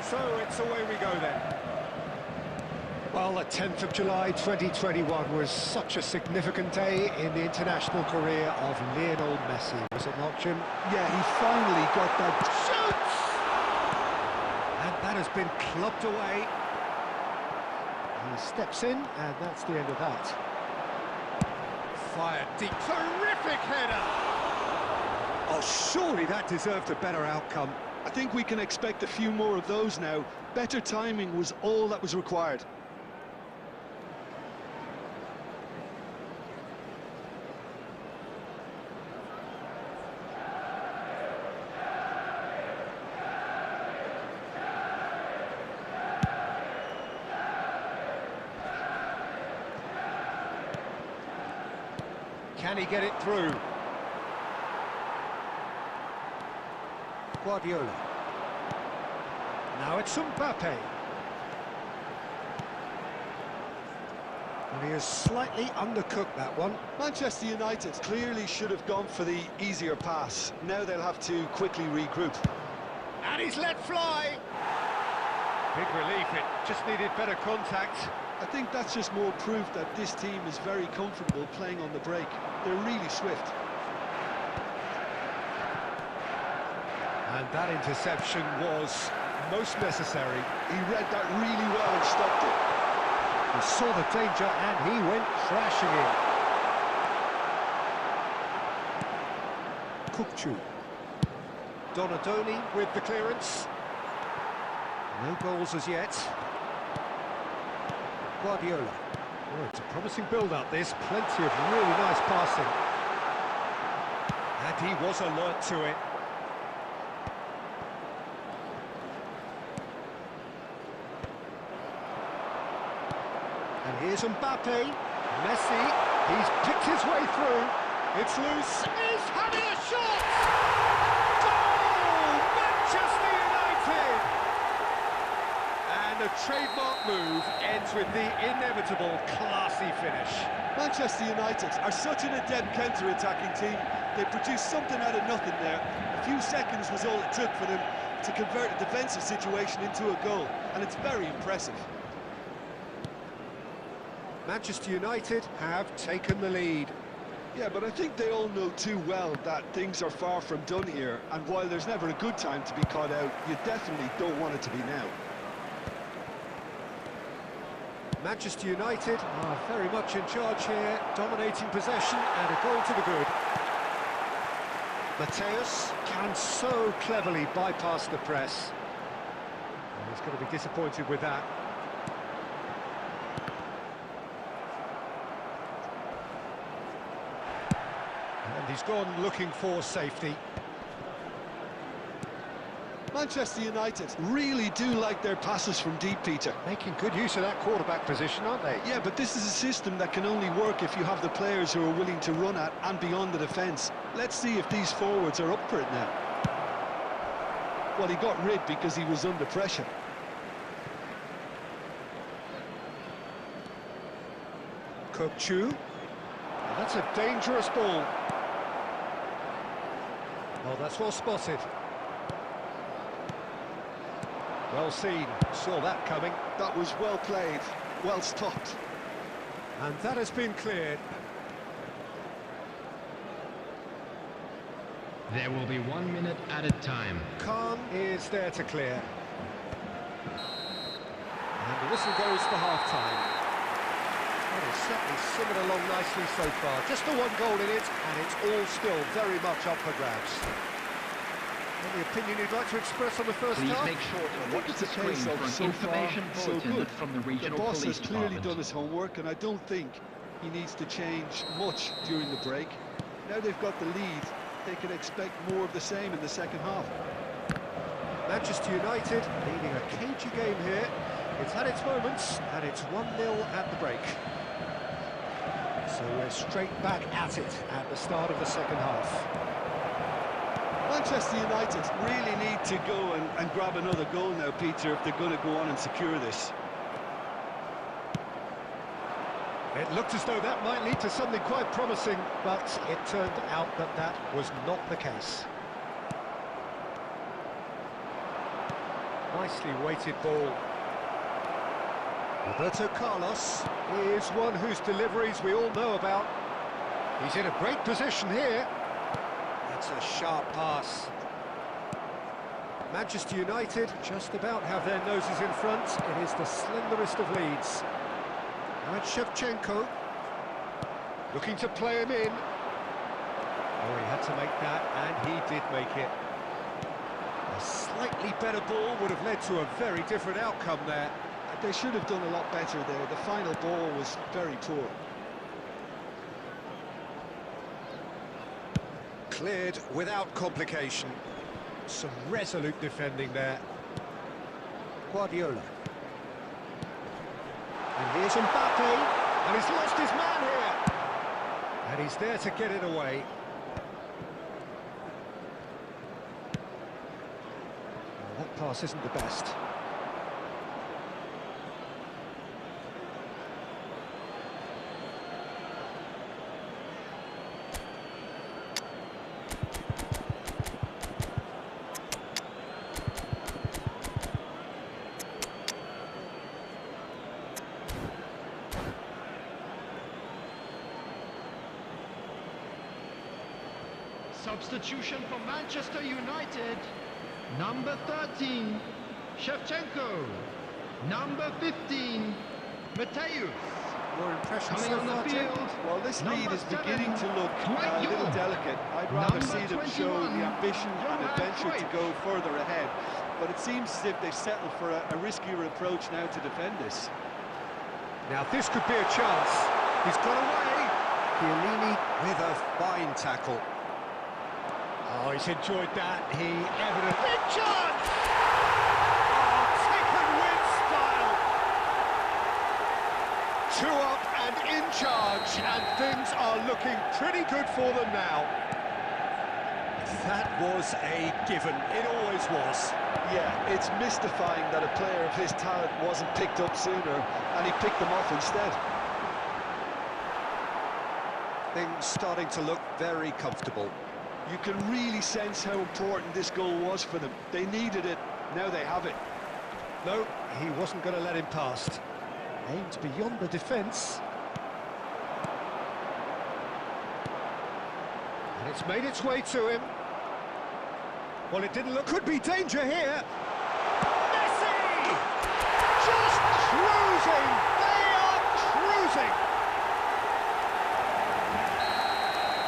So it's away we go then. Well, the 10th of July 2021 was such a significant day in the international career of Lionel Messi, was it not, Jim? Yeah, he finally got that Shoots! And that has been clubbed away. He steps in, and that's the end of that. Fired deep, terrific header! Oh, surely that deserved a better outcome. I think we can expect a few more of those now. Better timing was all that was required. Can he get it through? Guardiola. Now it's Mbappe. And he has slightly undercooked that one. Manchester United clearly should have gone for the easier pass. Now they'll have to quickly regroup. And he's let fly! Big relief, it just needed better contact. I think that's just more proof that this team is very comfortable playing on the break. They're really swift. And that interception was most necessary. He read that really well and stopped it. He saw the danger and he went crashing in. Kukçu. Donadoni with the clearance. No goals as yet. Guardiola. Oh, it's a promising build-up, this. Plenty of really nice passing. And he was alert to it. And here's Mbappe. Messi. He's picked his way through. It's loose. He's having a shot! Goal! Manchester United! And a trademark move ends with the inevitable classy finish. Manchester United are such an adept counter-attacking team. They produced something out of nothing there. A few seconds was all it took for them to convert a defensive situation into a goal, and it's very impressive. Manchester United have taken the lead. Yeah, but I think they all know too well that things are far from done here, and while there's never a good time to be caught out, you definitely don't want it to be now. Manchester United are very much in charge here, dominating possession and a goal to the good. Mateus can so cleverly bypass the press. And he's going to be disappointed with that. And he's gone looking for safety. Manchester United really do like their passes from deep, Peter. Making good use of that quarterback position, aren't they? Yeah, but this is a system that can only work if you have the players who are willing to run at and beyond the defence. Let's see if these forwards are up for it now. Well, he got rid because he was under pressure. Kukçu. That's a dangerous ball. Oh, that's well spotted. Well seen, saw that coming. That was well played, well stopped. And that has been cleared. There will be 1 minute added time. Khan is there to clear. And the whistle goes for half-time. Well, it's certainly simmered along nicely so far. Just the one goal in it, and it's all still very much up for grabs. Any opinion you'd like to express on the first Please half? make sure to watch the screen So for an far, information so bulletin good. from the regional The boss police has clearly department. done his homework, and I don't think he needs to change much during the break. Now they've got the lead, they can expect more of the same in the second half. Manchester United leading a cagey game here. It's had its moments, and it's 1-0 at the break. So we're straight back at it at the start of the second half. Manchester United really need to go and grab another goal now, Peter, if they're going to go on and secure this. It looked as though that might lead to something quite promising, but it turned out that that was not the case. Nicely weighted ball. Roberto Carlos is one whose deliveries we all know about. He's in a great position here. That's a sharp pass. Manchester United just about have their noses in front. It is the slenderest of leads. Now it's Shevchenko, looking to play him in. Oh, he had to make that, and he did make it. A slightly better ball would have led to a very different outcome there. They should have done a lot better there. The final ball was very poor. Cleared without complication. Some resolute defending there. Guardiola. And here's Mbappe, and he's lost his man here. And he's there to get it away. Well, that pass isn't the best. Substitution for Manchester United. Number 13, Shevchenko. Number 15, Mateus. Your impression Coming so on far, the Jim? field. Well, this lead Number is beginning 7, to look a little Cruyff. delicate. I'd rather Number see them show 21, the ambition and Johan adventure to Cruyff. go further ahead. But it seems as if they've settled for a riskier approach now to defend this. Now this could be a chance. He's got away. Chiellini with a fine tackle. Oh, he's enjoyed that. He evidently... Big chance! Oh, tick and win style. 2 up and in charge, and things are looking pretty good for them now. That was a given. It always was. Yeah, it's mystifying that a player of his talent wasn't picked up sooner, and he picked them off instead. Things starting to look very comfortable. You can really sense how important this goal was for them. They needed it, now they have it. No, he wasn't going to let him past. Aimed beyond the defence. And it's made its way to him. Well, it didn't look... Could be danger here. Messi! Just cruising! They are cruising!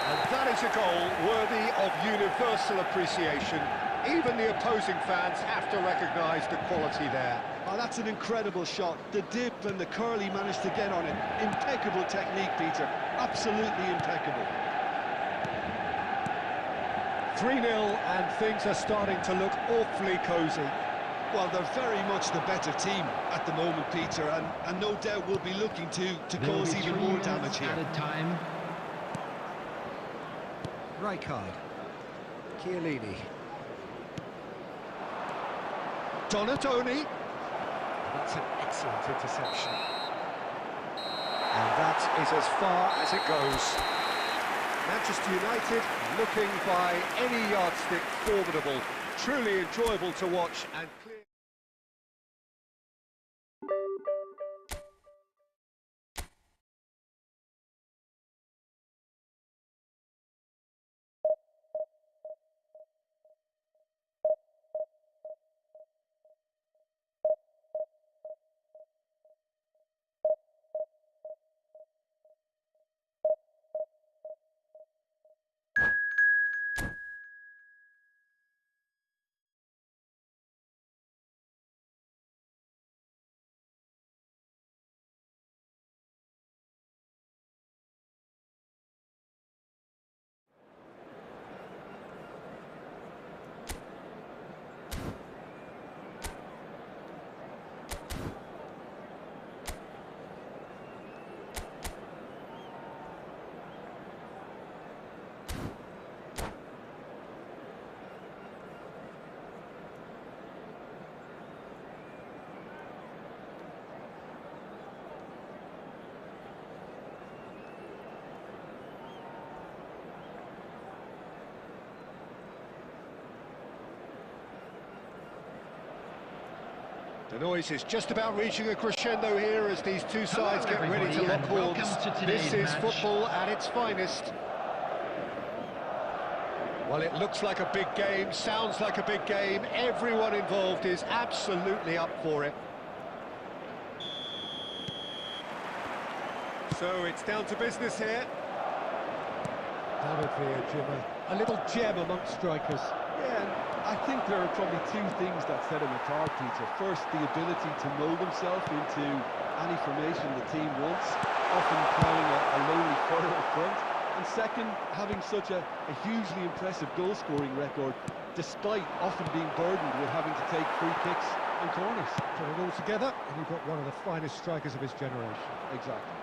And that is a goal worthy of universal appreciation. Even the opposing fans have to recognise the quality there. Oh, that's an incredible shot. The dip and the curl he managed to get on it. Impeccable technique, Peter. Absolutely impeccable. 3-0, and things are starting to look awfully cosy. Well, they're very much the better team at the moment, Peter, and no doubt will be looking to There will cause be even 3 more minutes damage here. added time. Rijkaard. Chiellini. Donatoni. That's an excellent interception. And that is as far as it goes. Manchester United looking by any yardstick formidable. Truly enjoyable to watch and clear. The noise is just about reaching a crescendo here as these two sides get ready to lock horns. This is football at its finest. Well, it looks like a big game, sounds like a big game. Everyone involved is absolutely up for it. So it's down to business here. David Jimmer, a little gem amongst strikers. Yeah, and I think there are probably two things that set him apart, Peter. First, the ability to mould himself into any formation the team wants, often playing a lowly forward front. And second, having such a hugely impressive goal-scoring record, despite often being burdened with having to take free kicks and corners. Put it all together, and you've got one of the finest strikers of his generation. Exactly.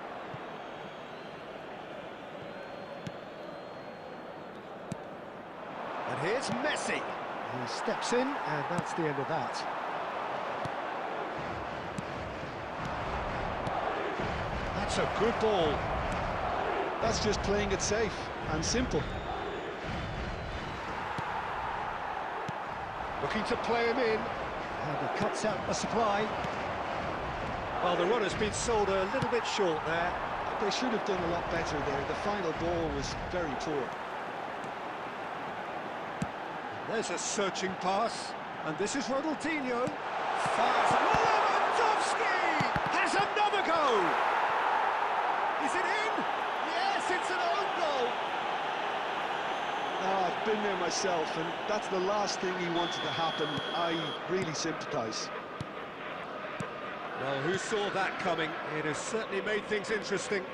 And here's Messi. He steps in, and that's the end of that. That's a good ball. That's just playing it safe and simple. Looking to play him in. And he cuts out the supply. Well, the runner's been sold a little bit short there. They should have done a lot better there. The final ball was very poor. There's a searching pass, and this is Ronaldinho. Fires. Lewandowski has another goal. Is it in? Yes, it's an own goal. Oh, I've been there myself, and that's the last thing he wanted to happen. I really sympathise. Well, who saw that coming? It has certainly made things interesting.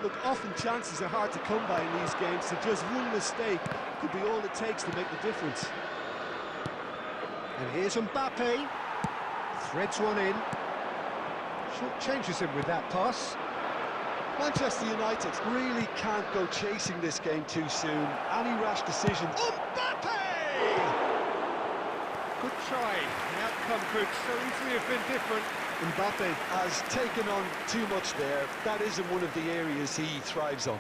Look, often chances are hard to come by in these games, so just one mistake could be all it takes to make the difference. And here's Mbappe. Threads one in. Short changes him with that pass. Manchester United really can't go chasing this game too soon. Any rash decision... Mbappe! Good try. The outcome could so easily have been different. Mbappe has taken on too much there. That isn't one of the areas he thrives on.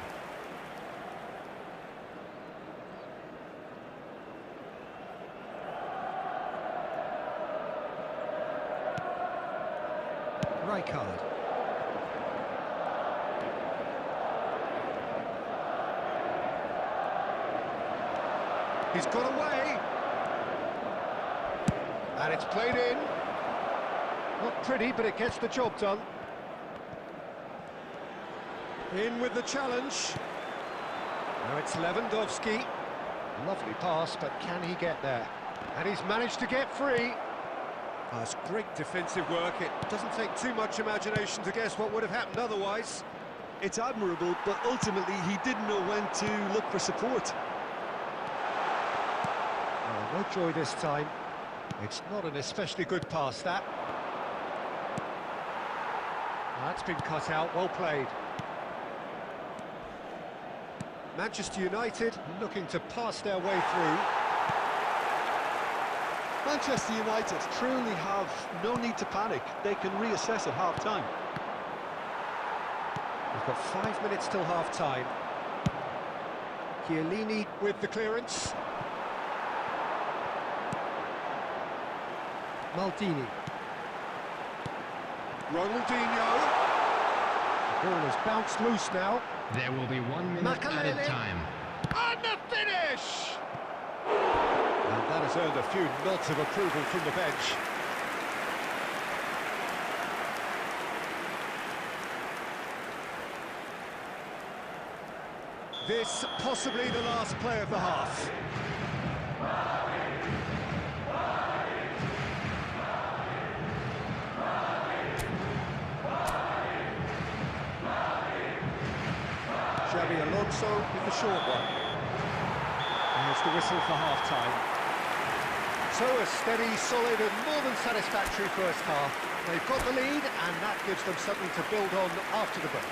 Rijkaard. He's got away. And it's played in. Not pretty, but it gets the job done. In with the challenge. Now it's Lewandowski. Lovely pass, but can he get there? And he's managed to get free. That's great defensive work. It doesn't take too much imagination to guess what would have happened otherwise. It's admirable, but ultimately he didn't know when to look for support. Oh, no joy this time. It's not an especially good pass, that. That's been cut out, well played. Manchester United looking to pass their way through. Manchester United truly have no need to panic. They can reassess at half-time. We've got 5 minutes till half-time. Chiellini with the clearance. Maldini. Ronaldinho. The ball has bounced loose now. There will be 1 minute added time. And the finish! And that has earned a few nods of approval from the bench. This possibly the last play of the half. Xabi Alonso with the short one. And it's the whistle for half-time. So a steady, solid and more than satisfactory first half. They've got the lead and that gives them something to build on after the break.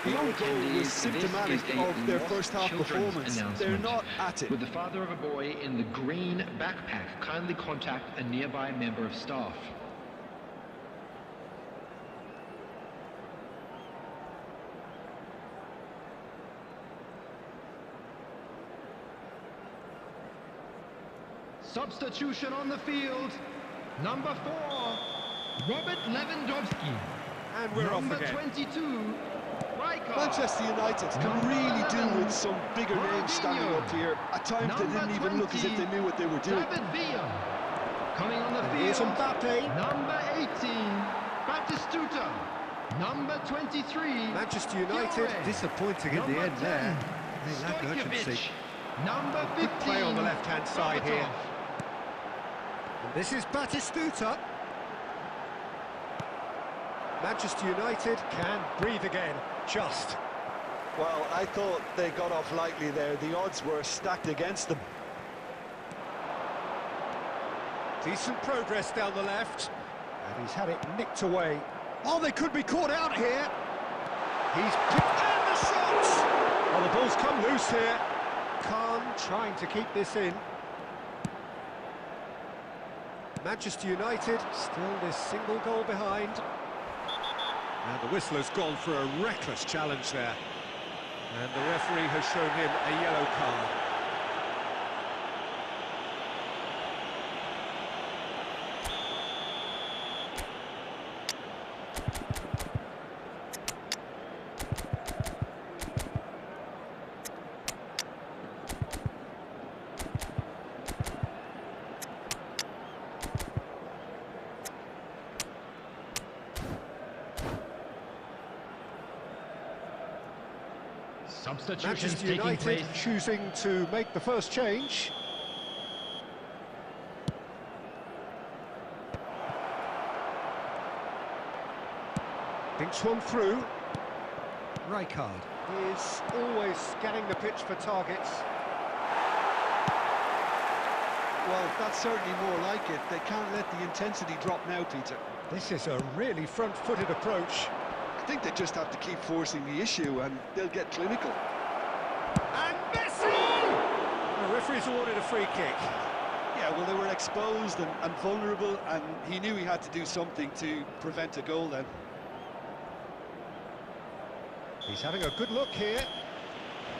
The own goal was symptomatic of their first half performance. They're not at it. Would the father of a boy in the green backpack kindly contact a nearby member of staff? Substitution on the field. Number 4, Robert Lewandowski. And we're Number off again. 22, Rijkaard. Manchester United can really do with some bigger names standing up here. At times they didn't even look as if they knew what they were doing. David Villa. Coming on the Here's field, Mbappe. number 18, Batistuta. Number 23, Manchester United Fiore. disappointing in the Number end there. 10, They lack urgency. Stojkovic. Number 15, Good play on the left-hand side here. Berbatov. And this is Batistuta. Manchester United can breathe again, just. Well, I thought they got off lightly there. The odds were stacked against them. Decent progress down the left. And he's had it nicked away. Oh, they could be caught out here. He's picked and the shot! Well, the ball's come loose here. Khan trying to keep this in. Manchester United still this single goal behind. And the whistle has gone for a reckless challenge there. And the referee has shown him a yellow card. Substitutions Manchester taking United place. choosing to make the first change. Thinks one through. Rijkaard is always scanning the pitch for targets. Well, that's certainly more like it. They can't let the intensity drop now, Peter. This is a really front-footed approach. I think they just have to keep forcing the issue and they'll get clinical. And Messi! The referee's awarded a free kick. Yeah, well, they were exposed and vulnerable, and he knew he had to do something to prevent a goal then. He's having a good look here.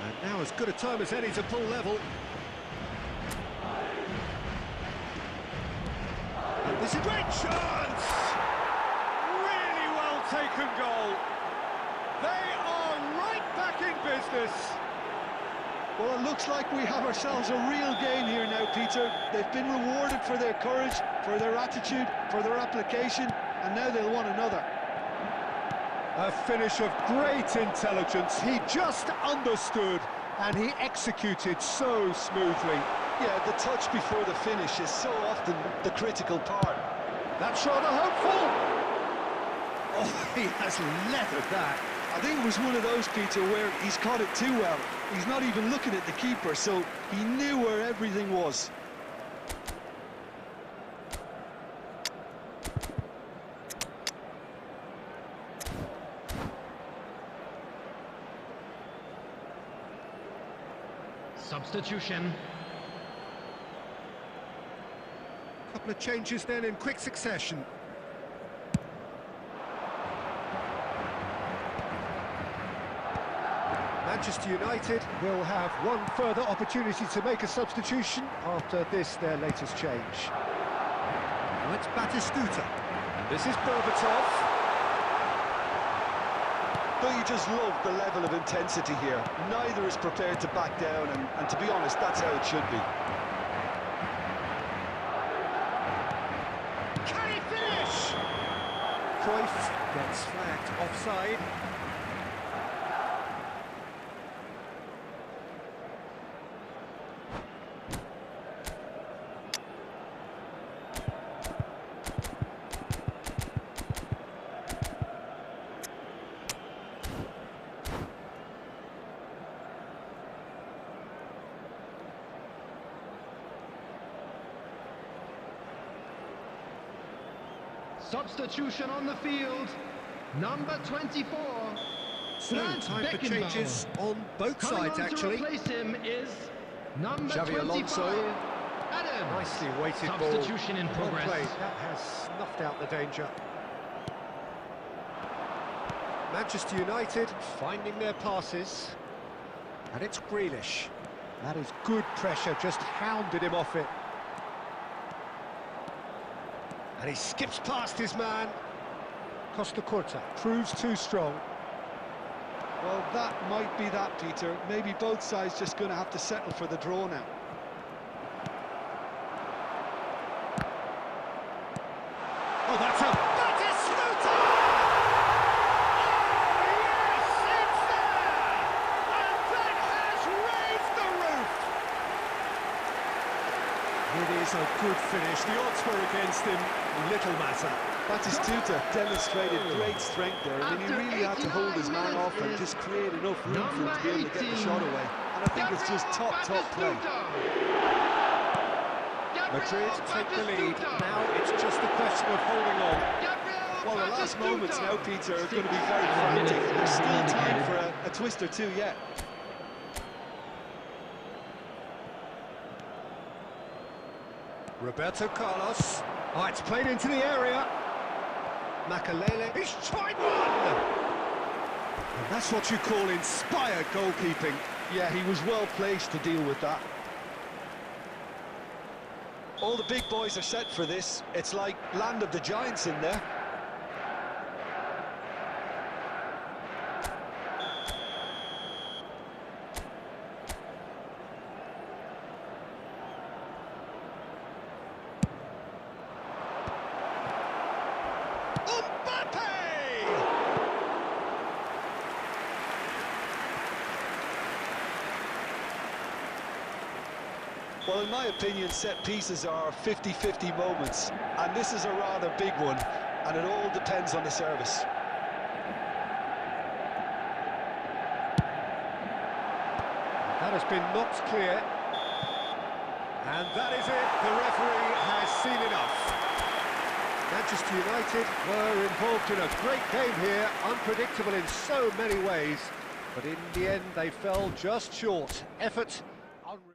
And now as good a time as any to pull level. And this is a great chance! Really well taken goal. They are right back in business. Well, it looks like we have ourselves a real game here now, Peter. They've been rewarded for their courage, for their attitude, for their application, and now they'll want another. A finish of great intelligence. He just understood and he executed so smoothly. Yeah, the touch before the finish is so often the critical part. That's rather hopeful. Oh, he has leathered that. I think it was one of those, Peter, where he's caught it too well. He's not even looking at the keeper, so he knew where everything was. Substitution. Couple of changes then in quick succession. Manchester United will have one further opportunity to make a substitution after this, their latest change. Now it's Batistuta. This is Berbatov. Don't you just love the level of intensity here? Neither is prepared to back down, and to be honest, that's how it should be. Can he finish? Cruyff gets flagged offside. Substitution on the field. Number 24. So, Franz time for Beckenbauer. changes on both Coming sides, on actually. to replace him is number Xavi 25. Alonso. Adams. Nicely weighted ball. Substitution in Well progress. played. That has snuffed out the danger. Manchester United finding their passes. And it's Grealish. That is good pressure, just hounded him off it. And he skips past his man. Costa Curta proves too strong. Well, that might be that, Peter. Maybe both sides just going to have to settle for the draw now. Oh, that is Sluta! Yes, it's there! And that has raised the roof! It is a good finish. The odds were against him. Little matter. Batistuta demonstrated great strength there. I mean, he really had to hold his man off and just create enough room for him to be able to get the shot away. And I think it's just top play. Madrid take the lead. Now it's just a question of holding on. Well, the last moments now, Peter, are going to be very frantic. There's still time for a twist or two yet. Roberto Carlos. Oh, it's played into the area. Makalele. He's tried one! And that's what you call inspired goalkeeping. Yeah, he was well placed to deal with that. All the big boys are set for this. It's like land of the giants in there. Well, in my opinion, set pieces are 50-50 moments, and this is a rather big one, and it all depends on the service. That has been knocked clear. And that is it. The referee has seen enough. Manchester United were involved in a great game here, unpredictable in so many ways, but in the end they fell just short. Effort unreal.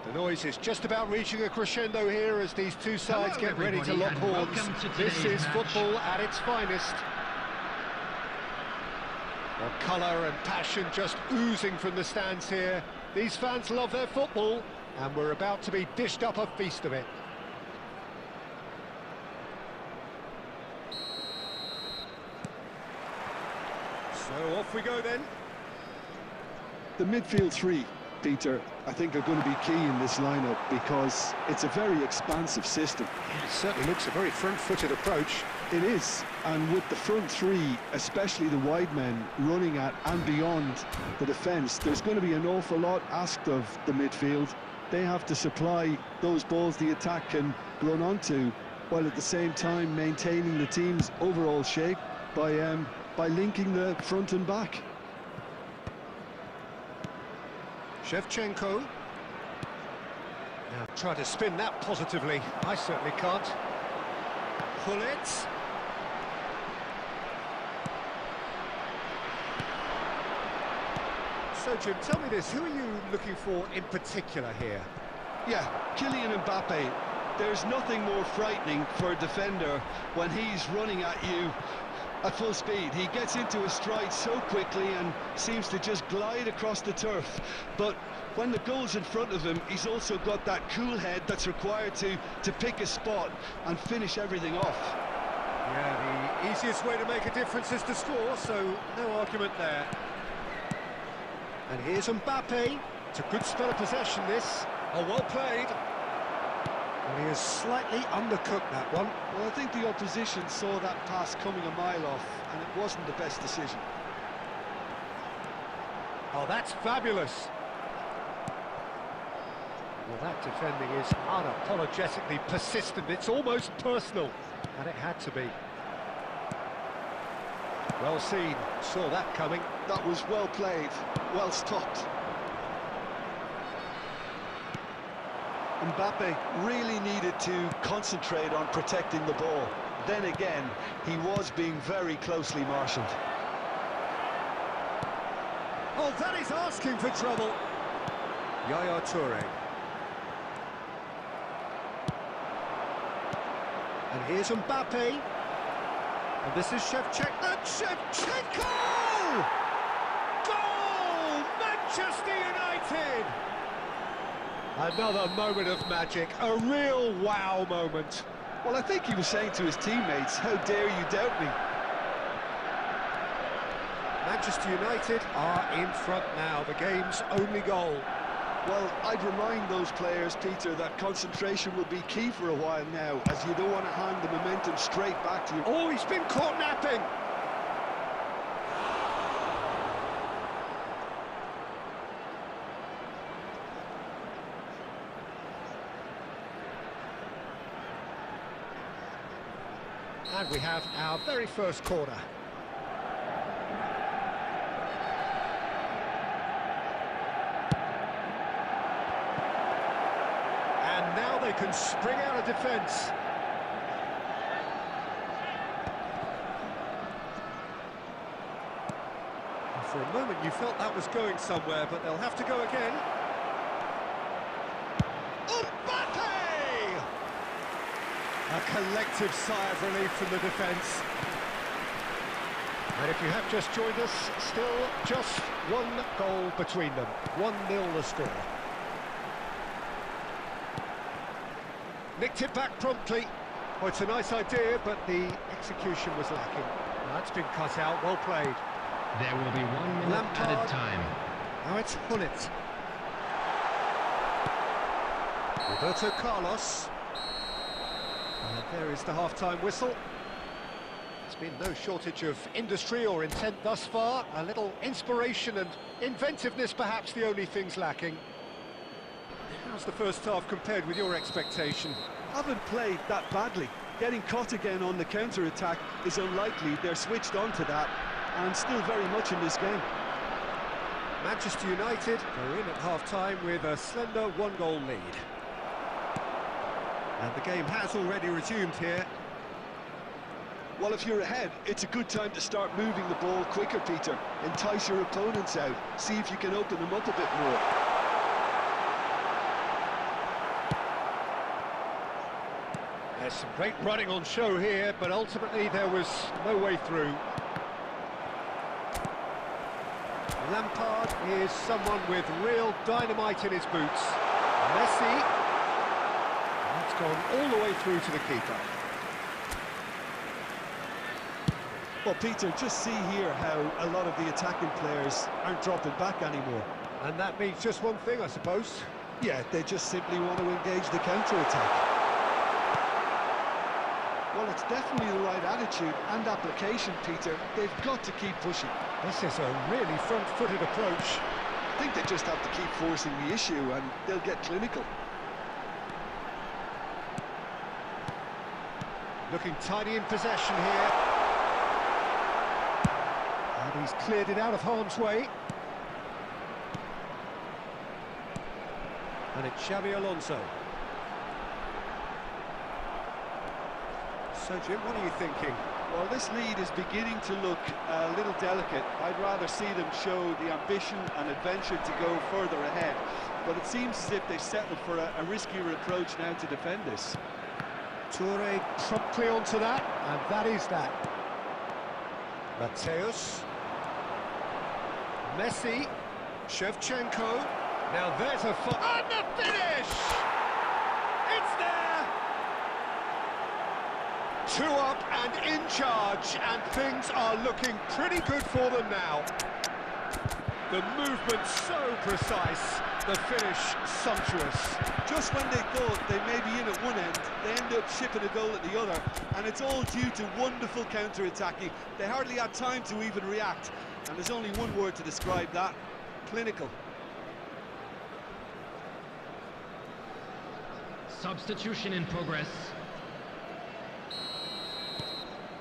The noise is just about reaching a crescendo here as these two sides get ready to lock horns. This is football at its finest. Well, colour and passion just oozing from the stands here. These fans love their football, and we're about to be dished up a feast of it. So off we go then. The midfield three, Peter, I think are going to be key in this lineup because it's a very expansive system. It certainly looks a very front-footed approach. It is, and with the front three, especially the wide men, running at and beyond the defence, there's going to be an awful lot asked of the midfield. They have to supply those balls the attack can run onto, while at the same time maintaining the team's overall shape by linking the front and back. Shevchenko. Now try to spin that positively. I certainly can't. Pull it. So Jim, tell me this, who are you looking for in particular here? Yeah, Kylian Mbappe. There's nothing more frightening for a defender when he's running at you at full speed. He gets into a stride so quickly and seems to just glide across the turf. But when the goal's in front of him, he's also got that cool head that's required to pick a spot and finish everything off. Yeah, the easiest way to make a difference is to score, so no argument there. And here's Mbappe. It's a good spell of possession, this. Oh, well played. And he has slightly undercooked that one. Well, I think the opposition saw that pass coming a mile off, and it wasn't the best decision. Oh, that's fabulous. Well, that defending is unapologetically persistent. It's almost personal, and it had to be. Well seen, saw that coming. That was well played, well stopped. Mbappe really needed to concentrate on protecting the ball. Then again, he was being very closely marshalled. Oh, that is asking for trouble. Yaya Toure. And here's Mbappe. And this is Shevchenko! Goal! Manchester United! Another moment of magic, a real wow moment. Well, I think he was saying to his teammates, how dare you doubt me? Manchester United are in front now, the game's only goal. Well, I'd remind those players, Peter, that concentration will be key for a while now, as you don't want to hand the momentum straight back to you. Oh, he's been caught napping! And we have our very first corner. And now they can spring out of defence. And for a moment you felt that was going somewhere, but they'll have to go again. A collective sigh of relief from the defence. And if you have just joined us, still just one goal between them. 1-0 the score. Nicked it back promptly. Oh, it's a nice idea, but the execution was lacking. That's been cut out, well played. There will be 1 minute added time. Now it's Hullet. Roberto Carlos. And there is the half-time whistle. There's been no shortage of industry or intent thus far. A little inspiration and inventiveness, perhaps the only things lacking. How's the first half compared with your expectation? Haven't played that badly. Getting caught again on the counter-attack is unlikely. They're switched on to that, and still very much in this game. Manchester United are in at half-time with a slender one-goal lead. And the game has already resumed here. Well, if you're ahead, it's a good time to start moving the ball quicker, Peter. Entice your opponents out. See if you can open them up a bit more. There's some great running on show here, but ultimately there was no way through. Lampard is someone with real dynamite in his boots. Messi. That's gone all the way through to the keeper. Well, Peter, just see here how a lot of the attacking players aren't dropping back anymore. And that means just one thing, I suppose. Yeah, they just simply want to engage the counter-attack. Well, it's definitely the right attitude and application, Peter. They've got to keep pushing. This is a really front-footed approach. I think they just have to keep forcing the issue and they'll get clinical. Looking tidy in possession here. And he's cleared it out of harm's way. And it's Xabi Alonso. So, Jim, what are you thinking? Well, this lead is beginning to look a little delicate. I'd rather see them show the ambition and adventure to go further ahead. but it seems as if they settled for a riskier approach now to defend this. Toure promptly onto that, and that is that. Mateus. Messi. Shevchenko. Now there's a And the finish! It's there! 2 up and in charge, and things are looking pretty good for them now. The movement so precise, the finish sumptuous. Just when they thought they may be in at one end, they end up shipping a goal at the other, and it's all due to wonderful counter-attacking. They hardly had time to even react, and there's only one word to describe that: clinical. Substitution in progress.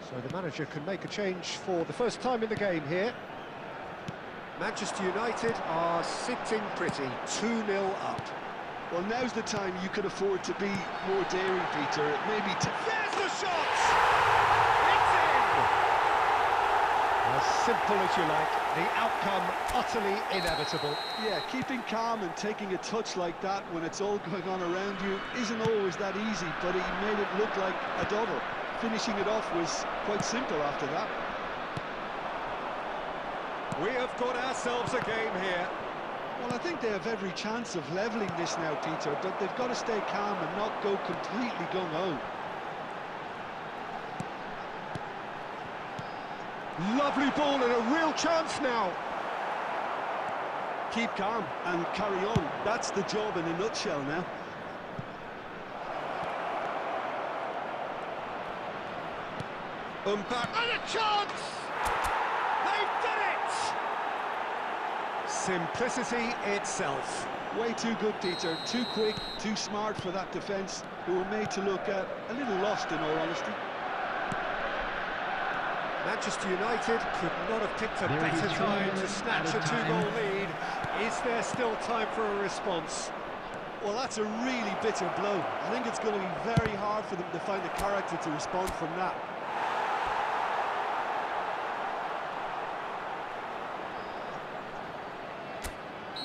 So the manager can make a change for the first time in the game here. Manchester United are sitting pretty, 2-0 up. Well, now's the time you can afford to be more daring, Peter. Maybe There's the shot! It's in! As simple as you like, the outcome utterly inevitable. yeah, keeping calm and taking a touch like that when it's all going on around you isn't always that easy, but he made it look like a double. Finishing it off was quite simple after that. We have got ourselves a game here. Well, I think they have every chance of levelling this now, Peter, but they've got to stay calm and not go completely gung-ho. Lovely ball and a real chance now. Keep calm and carry on. That's the job in a nutshell now. And a chance! They've done it! Simplicity itself. Way too good, Peter. Too quick, too smart for that defence, who were made to look a little lost, in all honesty. Manchester United could not have picked a There better is time to 3 snatch a out of time. 2-goal lead. Is there still time for a response? Well, that's a really bitter blow. I think it's going to be very hard for them to find the character to respond from that.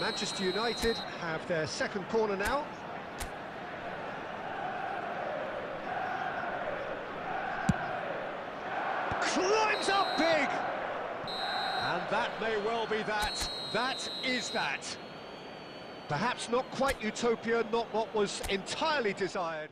Manchester United have their second corner now. Climbs up big! And that may well be that. That is that. Perhaps not quite utopia, not what was entirely desired.